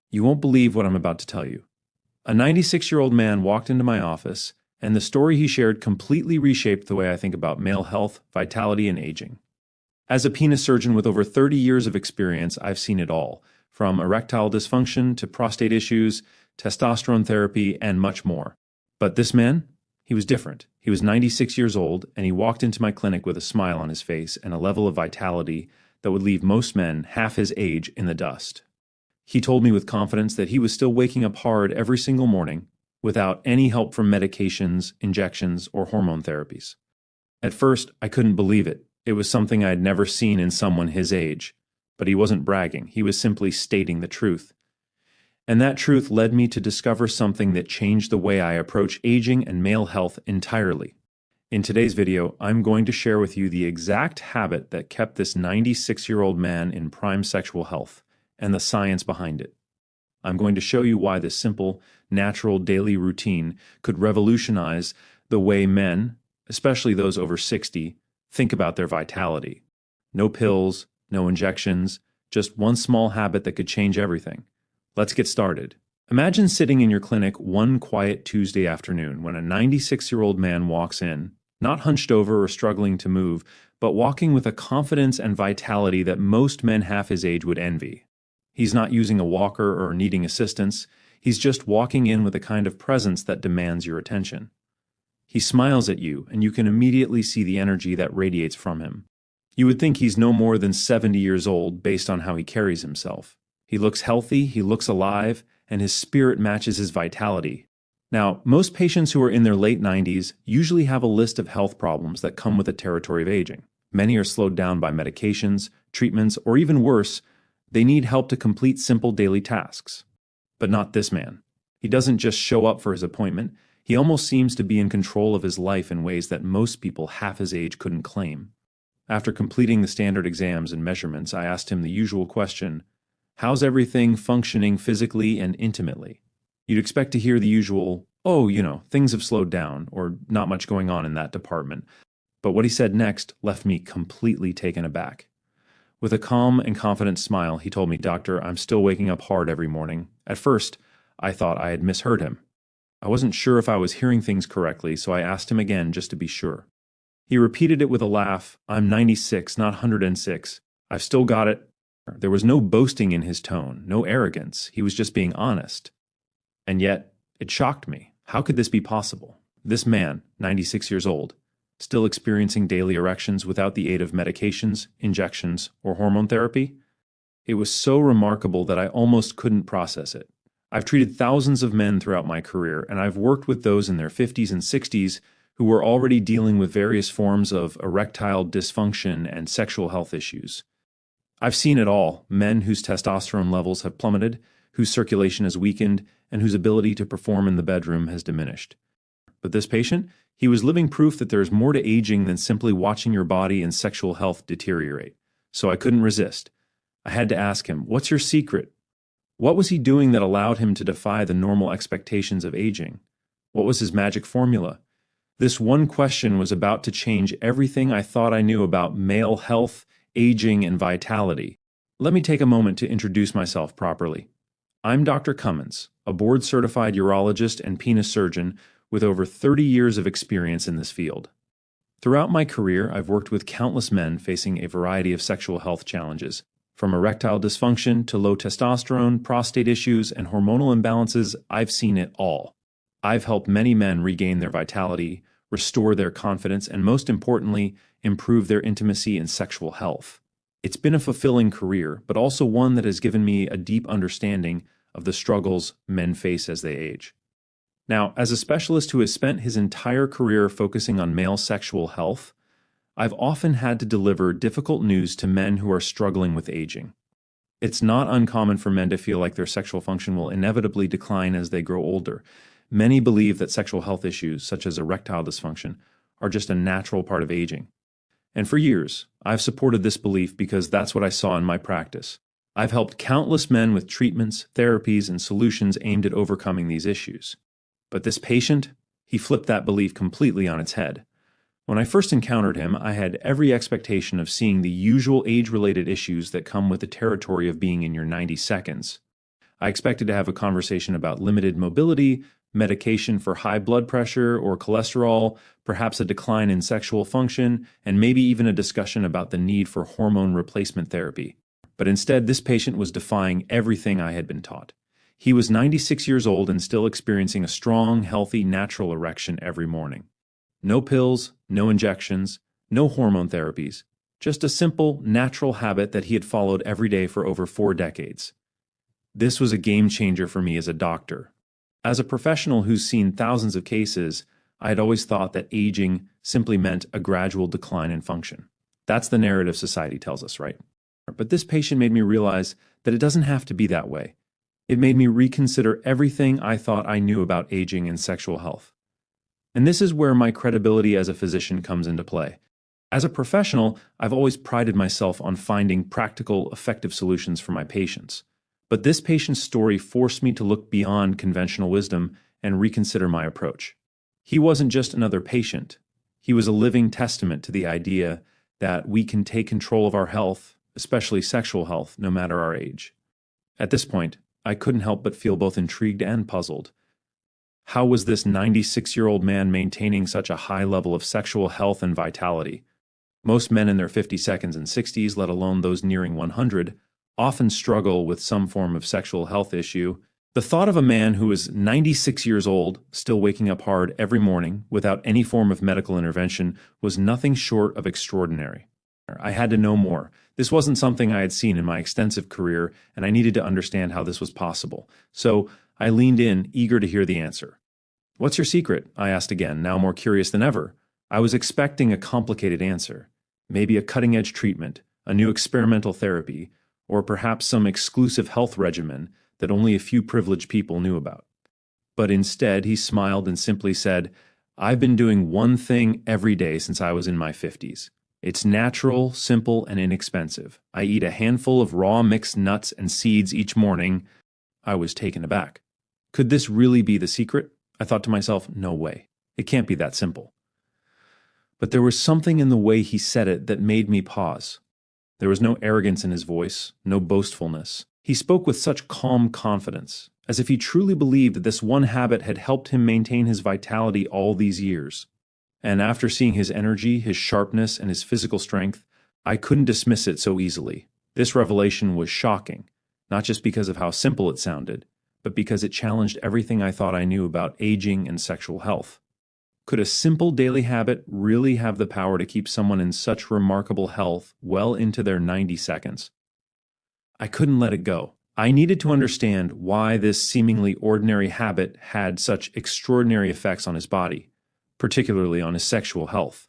You won't believe what I'm about to tell you. A 96-year-old man walked into my office, and the story he shared completely reshaped the way I think about male health, vitality, and aging. As a penis surgeon with over 30 years of experience, I've seen it all, from erectile dysfunction to prostate issues, testosterone therapy, and much more. But this man? He was different. He was 96 years old, and he walked into my clinic with a smile on his face and a level of vitality that would leave most men half his age in the dust. He told me with confidence that he was still waking up hard every single morning without any help from medications, injections, or hormone therapies. At first, I couldn't believe it. It was something I had never seen in someone his age. But he wasn't bragging. He was simply stating the truth. And that truth led me to discover something that changed the way I approach aging and male health entirely. In today's video, I'm going to share with you the exact habit that kept this 96-year-old man in prime sexual health and the science behind it. I'm going to show you why this simple, natural daily routine could revolutionize the way men, especially those over 60, think about their vitality. No pills, no injections, just one small habit that could change everything. Let's get started. Imagine sitting in your clinic one quiet Tuesday afternoon when a 96-year-old man walks in, not hunched over or struggling to move, but walking with a confidence and vitality that most men half his age would envy. He's not using a walker or needing assistance. He's just walking in with a kind of presence that demands your attention. He smiles at you, and you can immediately see the energy that radiates from him. You would think he's no more than 70 years old based on how he carries himself. He looks healthy, he looks alive, and his spirit matches his vitality. Now, most patients who are in their late 90s usually have a list of health problems that come with the territory of aging. Many are slowed down by medications, treatments, or even worse, they need help to complete simple daily tasks. But not this man. He doesn't just show up for his appointment. He almost seems to be in control of his life in ways that most people half his age couldn't claim. After completing the standard exams and measurements, I asked him the usual question, how's everything functioning physically and intimately? You'd expect to hear the usual, things have slowed down, or not much going on in that department. But what he said next left me completely taken aback. With a calm and confident smile, he told me, "Doctor, I'm still waking up hard every morning." At first, I thought I had misheard him. I wasn't sure if I was hearing things correctly, so I asked him again just to be sure. He repeated it with a laugh. "I'm 96, not 106. I've still got it." There was no boasting in his tone, no arrogance. He was just being honest. And yet, it shocked me. How could this be possible? This man, 96 years old, still experiencing daily erections without the aid of medications, injections, or hormone therapy? It was so remarkable that I almost couldn't process it. I've treated thousands of men throughout my career, and I've worked with those in their 50s and 60s who were already dealing with various forms of erectile dysfunction and sexual health issues. I've seen it all, men whose testosterone levels have plummeted, whose circulation has weakened, and whose ability to perform in the bedroom has diminished. But this patient, he was living proof that there's more to aging than simply watching your body and sexual health deteriorate. So I couldn't resist. I had to ask him, what's your secret? What was he doing that allowed him to defy the normal expectations of aging? What was his magic formula? This one question was about to change everything I thought I knew about male health, aging, and vitality. Let me take a moment to introduce myself properly. I'm Dr. Cummins, a board-certified urologist and penis surgeon with over 30 years of experience in this field. Throughout my career, I've worked with countless men facing a variety of sexual health challenges, from erectile dysfunction to low testosterone, prostate issues, and hormonal imbalances. I've seen it all. I've helped many men regain their vitality, restore their confidence, and most importantly, improve their intimacy and sexual health. It's been a fulfilling career, but also one that has given me a deep understanding of the struggles men face as they age. Now, as a specialist who has spent his entire career focusing on male sexual health, I've often had to deliver difficult news to men who are struggling with aging. It's not uncommon for men to feel like their sexual function will inevitably decline as they grow older. Many believe that sexual health issues, such as erectile dysfunction, are just a natural part of aging. And for years, I've supported this belief because that's what I saw in my practice. I've helped countless men with treatments, therapies, and solutions aimed at overcoming these issues. But this patient, he flipped that belief completely on its head. When I first encountered him, I had every expectation of seeing the usual age-related issues that come with the territory of being in your 90 seconds. I expected to have a conversation about limited mobility, medication for high blood pressure or cholesterol, perhaps a decline in sexual function, and maybe even a discussion about the need for hormone replacement therapy. But instead, this patient was defying everything I had been taught. He was 96 years old and still experiencing a strong, healthy, natural erection every morning. No pills, no injections, no hormone therapies, just a simple, natural habit that he had followed every day for over 4 decades. This was a game changer for me as a doctor. As a professional who's seen thousands of cases, I had always thought that aging simply meant a gradual decline in function. That's the narrative society tells us, right? But this patient made me realize that it doesn't have to be that way. It made me reconsider everything I thought I knew about aging and sexual health. And this is where my credibility as a physician comes into play. As a professional, I've always prided myself on finding practical, effective solutions for my patients. But this patient's story forced me to look beyond conventional wisdom and reconsider my approach. He wasn't just another patient. He was a living testament to the idea that we can take control of our health, especially sexual health, no matter our age. At this point, I couldn't help but feel both intrigued and puzzled. How was this 96-year-old man maintaining such a high level of sexual health and vitality? Most men in their 52nd and 60s, let alone those nearing 100, often struggle with some form of sexual health issue. The thought of a man who is 96 years old, still waking up hard every morning without any form of medical intervention, was nothing short of extraordinary. I had to know more. This wasn't something I had seen in my extensive career, and I needed to understand how this was possible. So I leaned in, eager to hear the answer. "What's your secret?" I asked again, now more curious than ever. I was expecting a complicated answer. Maybe a cutting-edge treatment, a new experimental therapy, or perhaps some exclusive health regimen that only a few privileged people knew about. But instead, he smiled and simply said, "I've been doing one thing every day since I was in my 50s. It's natural, simple, and inexpensive. I eat a handful of raw mixed nuts and seeds each morning." I was taken aback. Could this really be the secret? I thought to myself, no way. It can't be that simple. But there was something in the way he said it that made me pause. There was no arrogance in his voice, no boastfulness. He spoke with such calm confidence, as if he truly believed that this one habit had helped him maintain his vitality all these years. And after seeing his energy, his sharpness, and his physical strength, I couldn't dismiss it so easily. This revelation was shocking, not just because of how simple it sounded, but because it challenged everything I thought I knew about aging and sexual health. Could a simple daily habit really have the power to keep someone in such remarkable health well into their 90 seconds? I couldn't let it go. I needed to understand why this seemingly ordinary habit had such extraordinary effects on his body, particularly on his sexual health.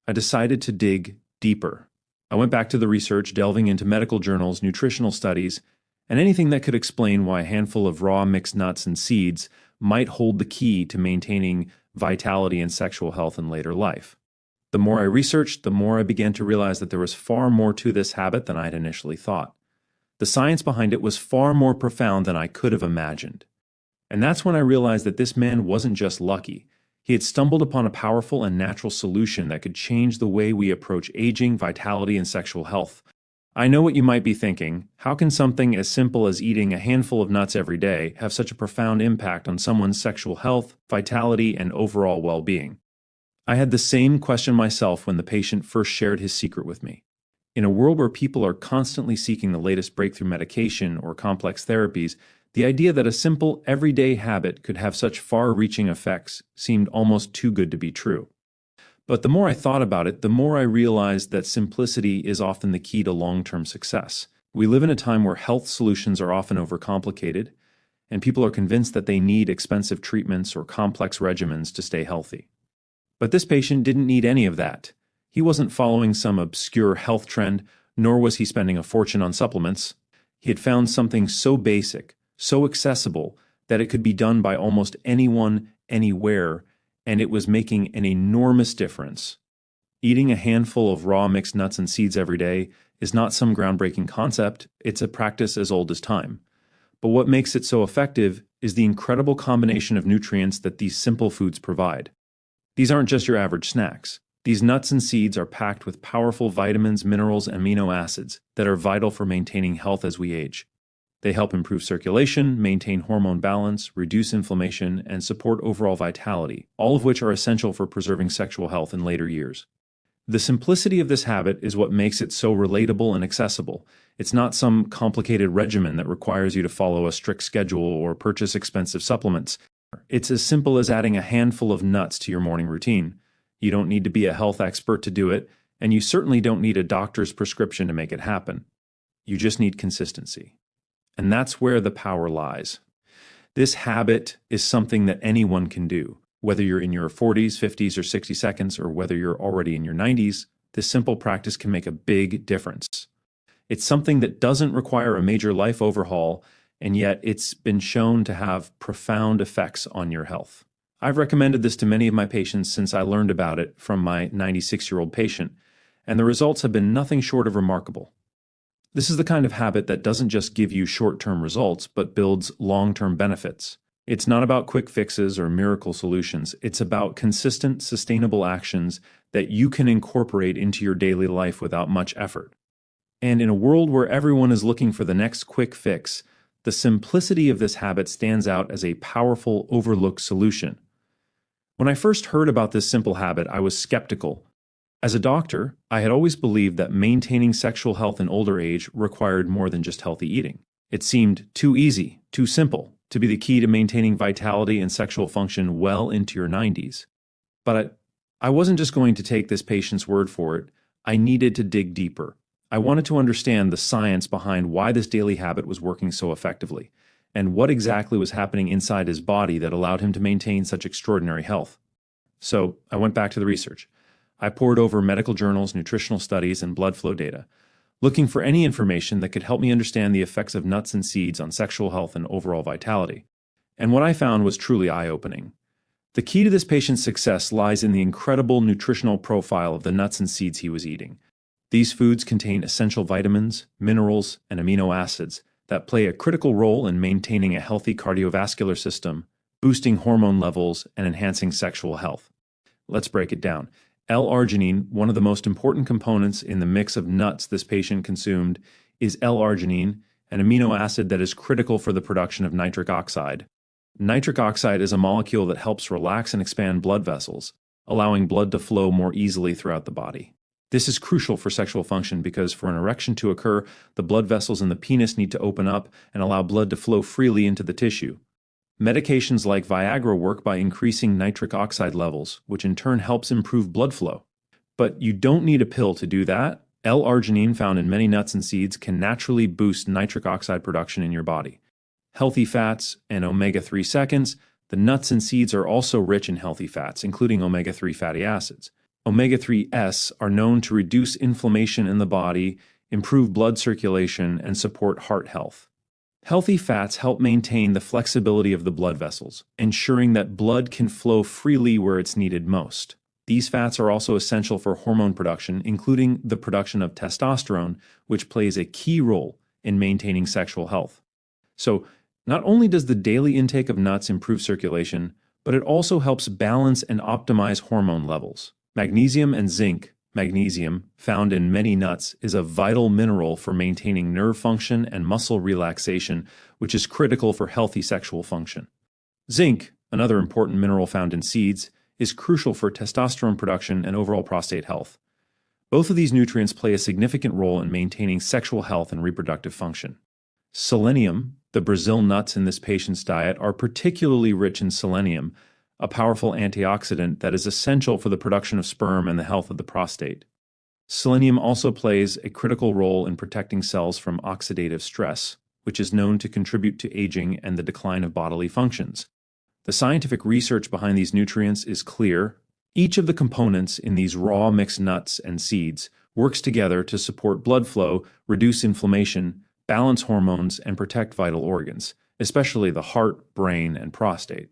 I decided to dig deeper. I went back to the research, delving into medical journals, nutritional studies, and anything that could explain why a handful of raw mixed nuts and seeds might hold the key to maintaining vitality and sexual health in later life. The more I researched, the more I began to realize that there was far more to this habit than I had initially thought. The science behind it was far more profound than I could have imagined. And that's when I realized that this man wasn't just lucky. He had stumbled upon a powerful and natural solution that could change the way we approach aging, vitality, and sexual health. I know what you might be thinking. How can something as simple as eating a handful of nuts every day have such a profound impact on someone's sexual health, vitality, and overall well-being? I had the same question myself when the patient first shared his secret with me. In a world where people are constantly seeking the latest breakthrough medication or complex therapies, the idea that a simple, everyday habit could have such far-reaching effects seemed almost too good to be true. But the more I thought about it, the more I realized that simplicity is often the key to long-term success. We live in a time where health solutions are often overcomplicated, and people are convinced that they need expensive treatments or complex regimens to stay healthy. But this patient didn't need any of that. He wasn't following some obscure health trend, nor was he spending a fortune on supplements. He had found something so basic, so accessible, that it could be done by almost anyone, anywhere, and it was making an enormous difference. Eating a handful of raw mixed nuts and seeds every day is not some groundbreaking concept, it's a practice as old as time. But what makes it so effective is the incredible combination of nutrients that these simple foods provide. These aren't just your average snacks. These nuts and seeds are packed with powerful vitamins, minerals, and amino acids that are vital for maintaining health as we age. They help improve circulation, maintain hormone balance, reduce inflammation, and support overall vitality, all of which are essential for preserving sexual health in later years. The simplicity of this habit is what makes it so relatable and accessible. It's not some complicated regimen that requires you to follow a strict schedule or purchase expensive supplements. It's as simple as adding a handful of nuts to your morning routine. You don't need to be a health expert to do it, and you certainly don't need a doctor's prescription to make it happen. You just need consistency. And that's where the power lies. This habit is something that anyone can do. Whether you're in your 40s, 50s, or 60 seconds, or whether you're already in your 90s, this simple practice can make a big difference. It's something that doesn't require a major life overhaul, and yet it's been shown to have profound effects on your health. I've recommended this to many of my patients since I learned about it from my 96-year-old patient, and the results have been nothing short of remarkable. This is the kind of habit that doesn't just give you short-term results, but builds long-term benefits. It's not about quick fixes or miracle solutions. It's about consistent, sustainable actions that you can incorporate into your daily life without much effort. And in a world where everyone is looking for the next quick fix, the simplicity of this habit stands out as a powerful, overlooked solution. When I first heard about this simple habit, I was skeptical. As a doctor, I had always believed that maintaining sexual health in older age required more than just healthy eating. It seemed too easy, too simple, to be the key to maintaining vitality and sexual function well into your 90s. But I wasn't just going to take this patient's word for it. I needed to dig deeper. I wanted to understand the science behind why this daily habit was working so effectively, and what exactly was happening inside his body that allowed him to maintain such extraordinary health. So I went back to the research. I pored over medical journals, nutritional studies, and blood flow data, looking for any information that could help me understand the effects of nuts and seeds on sexual health and overall vitality. And what I found was truly eye-opening. The key to this patient's success lies in the incredible nutritional profile of the nuts and seeds he was eating. These foods contain essential vitamins, minerals, and amino acids that play a critical role in maintaining a healthy cardiovascular system, boosting hormone levels, and enhancing sexual health. Let's break it down. L-arginine, one of the most important components in the mix of nuts this patient consumed, is L-arginine, an amino acid that is critical for the production of nitric oxide. Nitric oxide is a molecule that helps relax and expand blood vessels, allowing blood to flow more easily throughout the body. This is crucial for sexual function because for an erection to occur, the blood vessels in the penis need to open up and allow blood to flow freely into the tissue. Medications like Viagra work by increasing nitric oxide levels, which in turn helps improve blood flow. But you don't need a pill to do that. L-arginine found in many nuts and seeds can naturally boost nitric oxide production in your body. Healthy fats and omega-3 seconds, the nuts and seeds are also rich in healthy fats, including omega-3 fatty acids. Omega-3s are known to reduce inflammation in the body, improve blood circulation, and support heart health. Healthy fats help maintain the flexibility of the blood vessels, ensuring that blood can flow freely where it's needed most. These fats are also essential for hormone production, including the production of testosterone, which plays a key role in maintaining sexual health. So, not only does the daily intake of nuts improve circulation, but it also helps balance and optimize hormone levels. Magnesium and zinc. Magnesium, found in many nuts, is a vital mineral for maintaining nerve function and muscle relaxation, which is critical for healthy sexual function. Zinc, another important mineral found in seeds, is crucial for testosterone production and overall prostate health. Both of these nutrients play a significant role in maintaining sexual health and reproductive function. Selenium, the Brazil nuts in this patient's diet, are particularly rich in selenium, a powerful antioxidant that is essential for the production of sperm and the health of the prostate. Selenium also plays a critical role in protecting cells from oxidative stress, which is known to contribute to aging and the decline of bodily functions. The scientific research behind these nutrients is clear. Each of the components in these raw mixed nuts and seeds works together to support blood flow, reduce inflammation, balance hormones, and protect vital organs, especially the heart, brain, and prostate.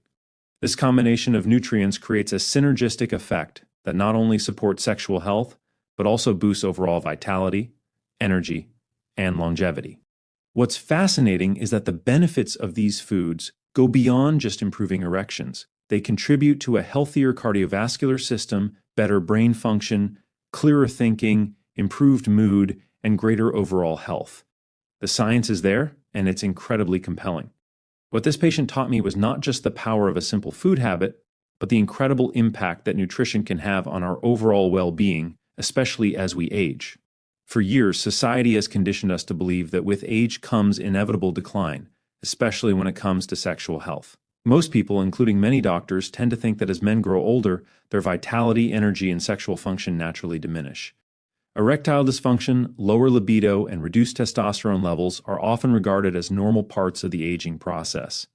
This combination of nutrients creates a synergistic effect that not only supports sexual health, but also boosts overall vitality, energy, and longevity. What's fascinating is that the benefits of these foods go beyond just improving erections. They contribute to a healthier cardiovascular system, better brain function, clearer thinking, improved mood, and greater overall health. The science is there, and it's incredibly compelling. What this patient taught me was not just the power of a simple food habit, but the incredible impact that nutrition can have on our overall well-being, especially as we age. For years, society has conditioned us to believe that with age comes inevitable decline, especially when it comes to sexual health. Most people, including many doctors, tend to think that as men grow older, their vitality, energy, and sexual function naturally diminish. Erectile dysfunction, lower libido, and reduced testosterone levels are often regarded as normal parts of the aging process.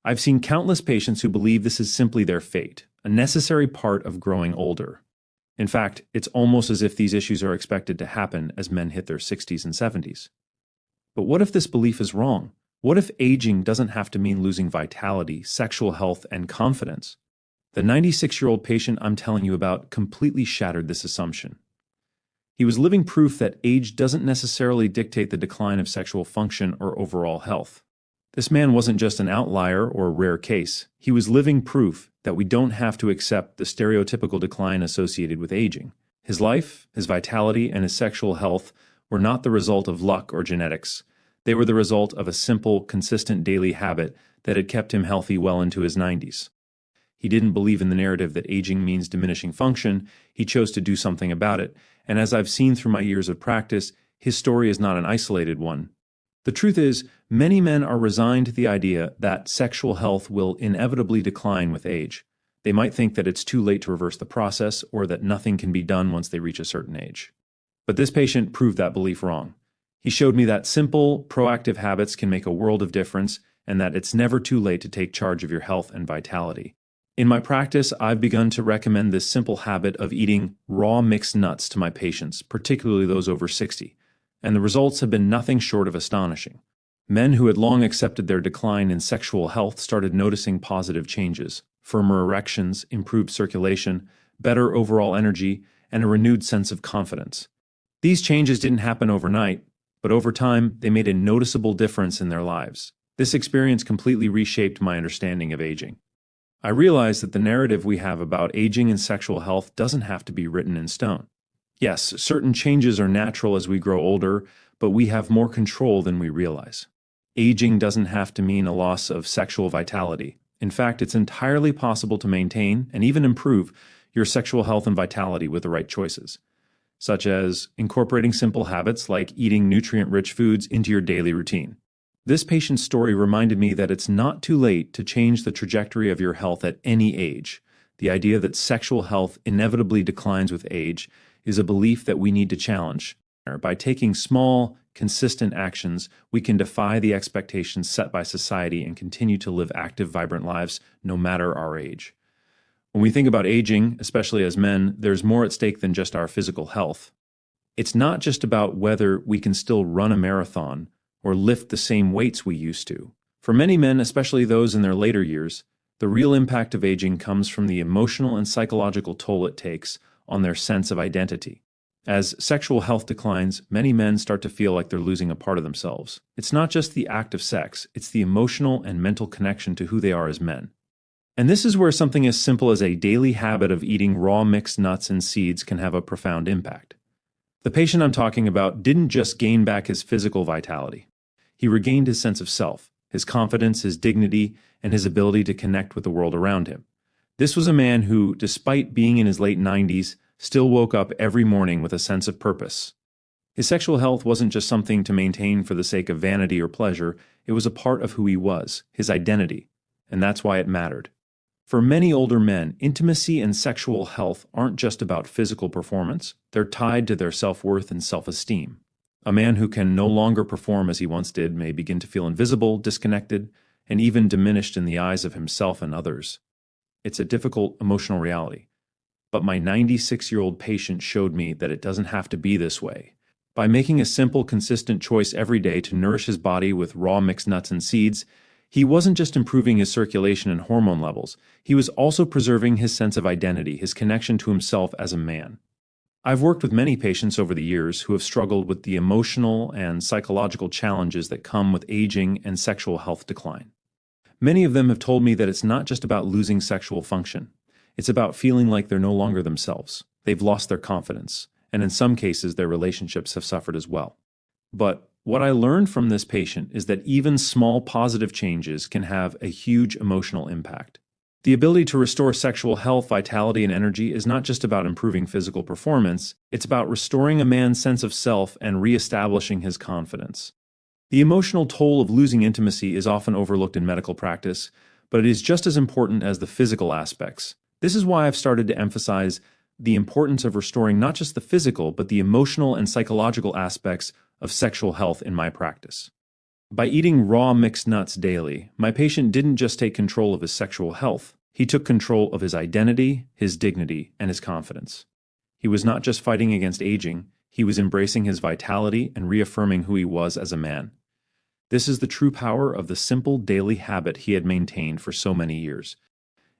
I've seen countless patients who believe this is simply their fate, a necessary part of growing older. In fact, it's almost as if these issues are expected to happen as men hit their 60s and 70s. But what if this belief is wrong? What if aging doesn't have to mean losing vitality, sexual health, and confidence? The 96-year-old patient I'm telling you about completely shattered this assumption. He was living proof that age doesn't necessarily dictate the decline of sexual function or overall health. This man wasn't just an outlier or a rare case. He was living proof that we don't have to accept the stereotypical decline associated with aging. His life, his vitality, and his sexual health were not the result of luck or genetics. They were the result of a simple, consistent daily habit that had kept him healthy well into his 90s. He didn't believe in the narrative that aging means diminishing function. He chose to do something about it. And as I've seen through my years of practice, his story is not an isolated one. The truth is, many men are resigned to the idea that sexual health will inevitably decline with age. They might think that it's too late to reverse the process or that nothing can be done once they reach a certain age. But this patient proved that belief wrong. He showed me that simple, proactive habits can make a world of difference and that it's never too late to take charge of your health and vitality. In my practice, I've begun to recommend this simple habit of eating raw mixed nuts to my patients, particularly those over 60, and the results have been nothing short of astonishing. Men who had long accepted their decline in sexual health started noticing positive changes: firmer erections, improved circulation, better overall energy, and a renewed sense of confidence. These changes didn't happen overnight, but over time, they made a noticeable difference in their lives. This experience completely reshaped my understanding of aging. I realized that the narrative we have about aging and sexual health doesn't have to be written in stone. Yes, certain changes are natural as we grow older, but we have more control than we realize. Aging doesn't have to mean a loss of sexual vitality. In fact, it's entirely possible to maintain and even improve your sexual health and vitality with the right choices, such as incorporating simple habits like eating nutrient-rich foods into your daily routine. This patient's story reminded me that it's not too late to change the trajectory of your health at any age. The idea that sexual health inevitably declines with age is a belief that we need to challenge. By taking small, consistent actions, we can defy the expectations set by society and continue to live active, vibrant lives no matter our age. When we think about aging, especially as men, there's more at stake than just our physical health. It's not just about whether we can still run a marathon or lift the same weights we used to. For many men, especially those in their later years, the real impact of aging comes from the emotional and psychological toll it takes on their sense of identity. As sexual health declines, many men start to feel like they're losing a part of themselves. It's not just the act of sex, it's the emotional and mental connection to who they are as men. And this is where something as simple as a daily habit of eating raw mixed nuts and seeds can have a profound impact. The patient I'm talking about didn't just gain back his physical vitality. He regained his sense of self, his confidence, his dignity, and his ability to connect with the world around him. This was a man who, despite being in his late 90s, still woke up every morning with a sense of purpose. His sexual health wasn't just something to maintain for the sake of vanity or pleasure, it was a part of who he was, his identity, and that's why it mattered. For many older men, intimacy and sexual health aren't just about physical performance, they're tied to their self-worth and self-esteem. A man who can no longer perform as he once did may begin to feel invisible, disconnected, and even diminished in the eyes of himself and others. It's a difficult emotional reality. But my 96-year-old patient showed me that it doesn't have to be this way. By making a simple, consistent choice every day to nourish his body with raw mixed nuts and seeds, he wasn't just improving his circulation and hormone levels, he was also preserving his sense of identity, his connection to himself as a man. I've worked with many patients over the years who have struggled with the emotional and psychological challenges that come with aging and sexual health decline. Many of them have told me that it's not just about losing sexual function. It's about feeling like they're no longer themselves. They've lost their confidence, and in some cases, their relationships have suffered as well. But What I learned from this patient is that even small positive changes can have a huge emotional impact. The ability to restore sexual health, vitality, and energy is not just about improving physical performance, it's about restoring a man's sense of self and reestablishing his confidence. The emotional toll of losing intimacy is often overlooked in medical practice, but it is just as important as the physical aspects. This is why I've started to emphasize the importance of restoring not just the physical, but the emotional and psychological aspects of sexual health in my practice. By eating raw mixed nuts daily, my patient didn't just take control of his sexual health, he took control of his identity, his dignity, and his confidence. He was not just fighting against aging, he was embracing his vitality and reaffirming who he was as a man. This is the true power of the simple daily habit he had maintained for so many years.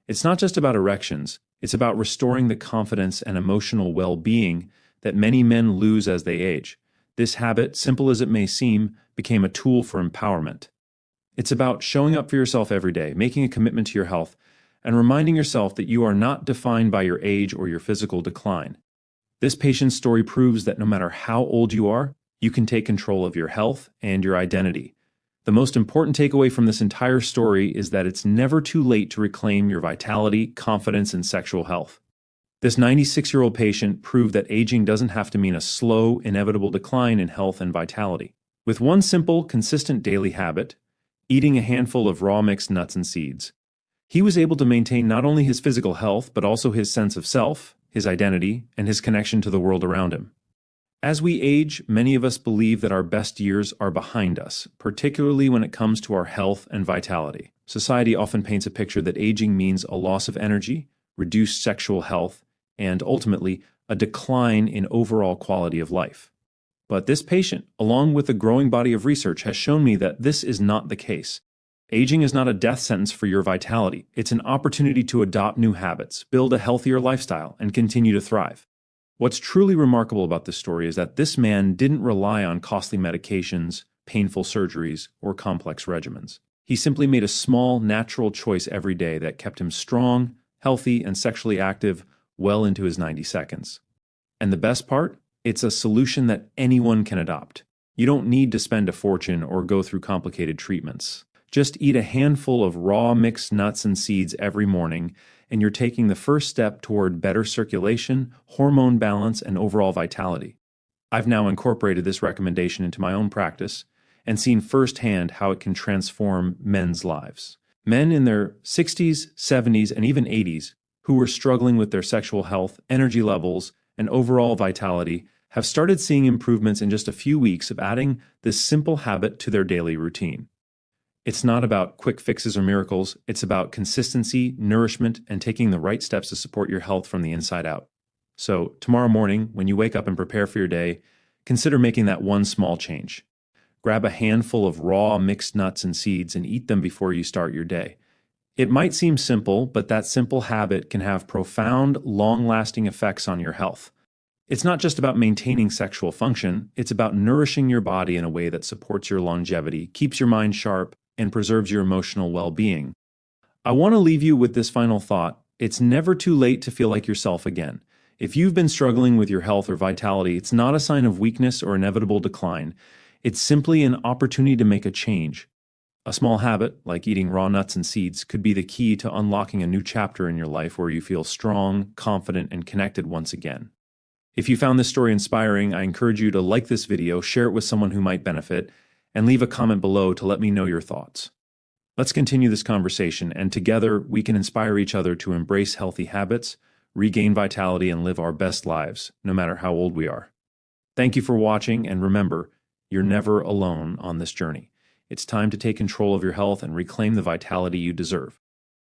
It's not just about erections, it's about restoring the confidence and emotional well-being that many men lose as they age. This habit, simple as it may seem, became a tool for empowerment. It's about showing up for yourself every day, making a commitment to your health, and reminding yourself that you are not defined by your age or your physical decline. This patient's story proves that no matter how old you are, you can take control of your health and your identity. The most important takeaway from this entire story is that it's never too late to reclaim your vitality, confidence, and sexual health. This 96-year-old patient proved that aging doesn't have to mean a slow, inevitable decline in health and vitality. With one simple, consistent daily habit, eating a handful of raw mixed nuts and seeds, he was able to maintain not only his physical health, but also his sense of self, his identity, and his connection to the world around him. As we age, many of us believe that our best years are behind us, particularly when it comes to our health and vitality. Society often paints a picture that aging means a loss of energy, reduced sexual health, and ultimately, a decline in overall quality of life. But this patient, along with a growing body of research, has shown me that this is not the case. Aging is not a death sentence for your vitality. It's an opportunity to adopt new habits, build a healthier lifestyle, and continue to thrive. What's truly remarkable about this story is that this man didn't rely on costly medications, painful surgeries, or complex regimens. He simply made a small, natural choice every day that kept him strong, healthy, and sexually active well into his 90 seconds. And the best part? It's a solution that anyone can adopt. You don't need to spend a fortune or go through complicated treatments. Just eat a handful of raw mixed nuts and seeds every morning, and you're taking the first step toward better circulation, hormone balance, and overall vitality. I've now incorporated this recommendation into my own practice and seen firsthand how it can transform men's lives. Men in their 60s, 70s, and even 80s who were struggling with their sexual health, energy levels, and overall vitality have started seeing improvements in just a few weeks of adding this simple habit to their daily routine. It's not about quick fixes or miracles, it's about consistency, nourishment, and taking the right steps to support your health from the inside out. So, tomorrow morning, when you wake up and prepare for your day, consider making that one small change. Grab a handful of raw mixed nuts and seeds and eat them before you start your day. It might seem simple, but that simple habit can have profound, long-lasting effects on your health. It's not just about maintaining sexual function, it's about nourishing your body in a way that supports your longevity, keeps your mind sharp, and preserves your emotional well-being. I want to leave you with this final thought. It's never too late to feel like yourself again. If you've been struggling with your health or vitality, it's not a sign of weakness or inevitable decline. It's simply an opportunity to make a change. A small habit, like eating raw nuts and seeds, could be the key to unlocking a new chapter in your life where you feel strong, confident, and connected once again. If you found this story inspiring, I encourage you to like this video, share it with someone who might benefit, and leave a comment below to let me know your thoughts. Let's continue this conversation, and together we can inspire each other to embrace healthy habits, regain vitality, and live our best lives, no matter how old we are. Thank you for watching, and remember, you're never alone on this journey. It's time to take control of your health and reclaim the vitality you deserve.